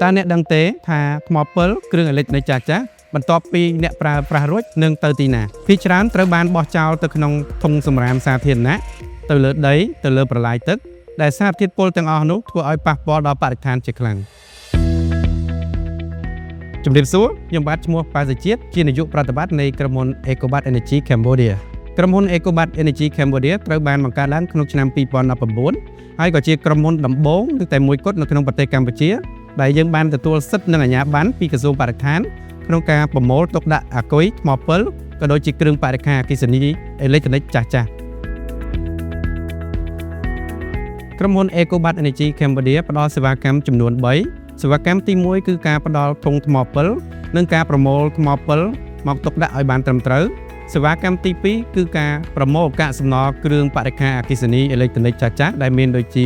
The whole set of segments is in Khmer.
តើអ្នកដឹងទេថាថ្មពិលគ្រឿងអេឡិចត្រូនិកចាស់ៗបន្ទាប់ពីអ្នកប្រើប្រាស់រួចនឹងទៅទីណាភាគច្រើនត្រូវបានបោះចោលទៅក្នុងធុងសំរាមសាធារណៈទៅលើដីទៅលើប្រឡាយទឹកដែលសារធាតុពុលទាំងអស់នោះធ្វើឲ្យប៉ះពាល់ដល់បរិស្ថានជាខ្លាំងជំរាបសួរខ្ញុំបាទឈ្មោះប៉ាសជាតិជានាយកប្រតិបត្តិនៃក្រុមហ៊ុន Ecobat Energy Cambodia ក្រុមហ៊ុន Ecobat Energy Cambodia ត្រូវបានបង្កើតឡើងក្នុងឆ្នាំ2019ហើយក៏ជាក្រុមហ៊ុនដំបូងតែមួយគត់នៅក្នុងប្រទេសកម្ពុជាដែលយើងបានទទួលសិទ្ធិនិងអាជ្ញាប័ណ្ណពីក្រសួងបរិស្ថានក្នុងការប្រមូលទុកដាក់អាគុយថ្មពិលក៏ដូចជាគ្រឿងបរិក្ខារអគ្គិសនីអេឡិចត្រូនិកចាស់ៗក្រុមហ៊ុន Ecobat Energy Cambodia ផ្ដល់សេវាកម្មចំនួន3សេវាកម្មទី1គឺការផ្ដល់ធុងថ្មពិលនិងការប្រមូលថ្មពិលមកទុកដាក់ឲ្យបានត្រឹមត្រូវសេវាកម្មទី2គឺការប្រមូលកាកសំណល់គ្រឿងបរិក្ខារអគ្គិសនីអេឡិចត្រូនិកចាស់ៗដែលមានដូចជា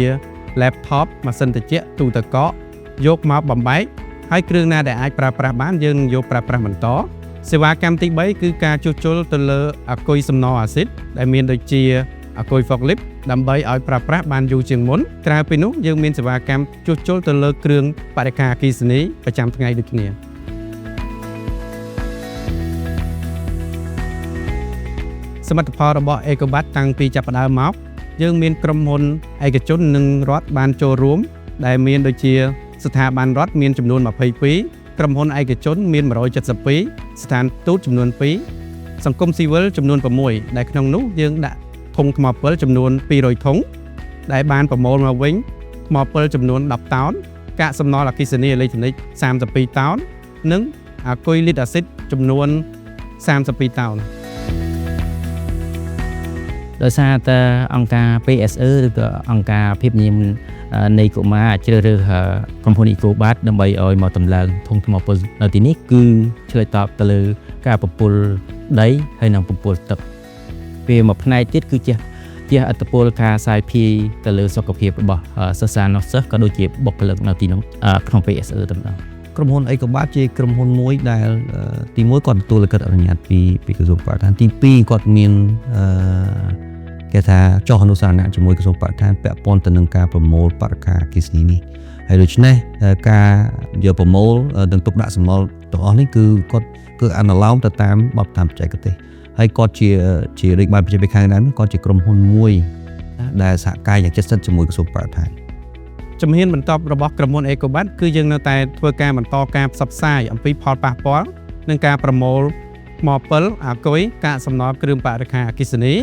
laptop ម៉ាស៊ីនត្រជាក់ទូទឹកកកយកមកបំបែកហើយគ្រឿងណាដែលអាចប្រើប្រាស់បានយើងនឹងយកប្រើប្រាស់បន្តសេវាកម្មទី3គឺការជួសជុលទៅលើអាគុយសំណល់អាស៊ីតដែលមានដូចជាអាគុយ forklift ដើម្បីឲ្យប្រើប្រាស់បានយូរជាងមុនក្រៅពីនោះយើងមានសេវាកម្មជួសជុលទៅលើគ្រឿងបរិក្ខារអគ្គិសនីប្រចាំថ្ងៃដូចគ្នាសមិទ្ធផលរបស់ Ecobat តាំងពីចាប់ផ្ដើមមកយើងមានក្រុមហ៊ុនឯកជននិងរដ្ឋបានចូលរួមដែលមានដូចជាស្ថាប័នរដ្ឋមានចំនួន22ក្រុមហ៊ុនឯកជនមាន172ស្ថានទូតចំនួន2សង្គមស៊ីវិលចំនួន6ដែលក្នុងនោះយើងដាក់ធុងថ្មពិលចំនួន200ធុងដែលបានប្រមូលមកវិញថ្មពិលចំនួន10តោនកាកសំណល់អគ្គិសនីអេឡិចត្រូនិក32តោននិងអាគុយលីតអាស៊ីតចំនួន32តោនដោយសារតែអង្គការ PSE ឬក៏អង្គការភាពញៀមនៃកុមារជ្រើសរើសក្រុមហ៊ុន Ecobat ដើម្បីឲ្យមកតម្លើងធុងថ្មពិលនៅទីនេះគឺឆ្លើយតបទៅលើការបំពុលដីហើយនិងបំពុលទឹកវាមួយផ្នែកទៀតគឺជាអត្តពលការសាយភាយទៅលើសុខភាពរបស់សិស្សានុសិស្សក៏ដូចជាបុគ្គលិកនៅទីនោះក្នុង PSE ទាំងនោះក្រុមហ៊ុន Ecobat ជាក្រុមហ៊ុនមួយដែលទី1គាត់ទទួលលិខិតអនុញ្ញាតពីក្រសួងបរិស្ថានទី2គាត់មានគេថាចុះអនុសារណៈជាមួយក្រសួងបរិស្ថានពាក់ព័ន្ធទៅនឹងការប្រមូលបរិក្ខារអគ្គិសនីនេះហើយដូច្នេះការយកប្រមូលនិងទុកដាក់សំណល់ទាំងអស់នេះគឺគាត់គឺអនុលោមទៅតាមបទតាមបច្ចេកទេសហើយគាត់ជារាជបាលប្រជាភិខាងដែរគាត់ជាក្រុមហ៊ុនមួយដែលសហការយ៉ាងជិតស្និទ្ធជាមួយក្រសួងបរិស្ថានជំហានបន្ទាប់របស់ក្រុមហ៊ុន Ecobat គឺយើងនៅតែធ្វើការបន្តការផ្សព្វផ្សាយអំពីផលប៉ះពាល់និងការប្រមូលថ្មពិលអាគុយកាកសំណល់គ្រឿងបរិក្ខារអគ្គិសនី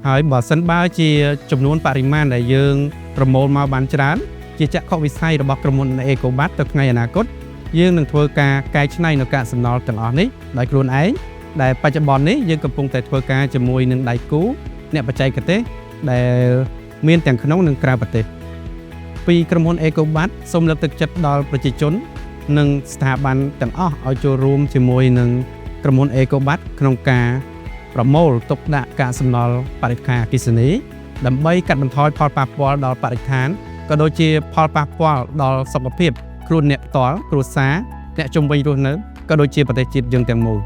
ហើយបើសិនបើជាចំនួនបរិមាណដែលយើងប្រមូលមកបានច្រើនជាចក្ខុវិស័យរបស់ក្រុមហ៊ុន Ecobat ទៅថ្ងៃអនាគតយើងនឹងធ្វើការកែច្នៃនៅកាកសំណល់ទាំងអស់នេះដោយខ្លួនឯងដែលបច្ចុប្បន្ននេះយើងកំពុងតែធ្វើការជាមួយនឹងដៃគូអ្នកបច្ចេកទេសដែលមានទាំងក្នុងនិងក្រៅប្រទេសពីក្រុមហ៊ុន Ecobat សូមលើកទឹកចិត្តដល់ប្រជាជននិងស្ថាប័នទាំងអស់ឲ្យចូលរួមជាមួយនឹងក្រុមហ៊ុន Ecobat ក្នុងការប្រមូលទុកដាក់កាកសំណល់បរិក្ខារអគ្គិសនីដើម្បីកាត់បន្ថយផលប៉ះពាល់ដល់បរិស្ថានក៏ដូចជាផលប៉ះពាល់ដល់សុខភាពខ្លួនអ្នកផ្ទាល់គ្រួសារអ្នកជុំវិញរស់នៅក៏ដូចជាប្រទេសជាតិយើងទាំងមូល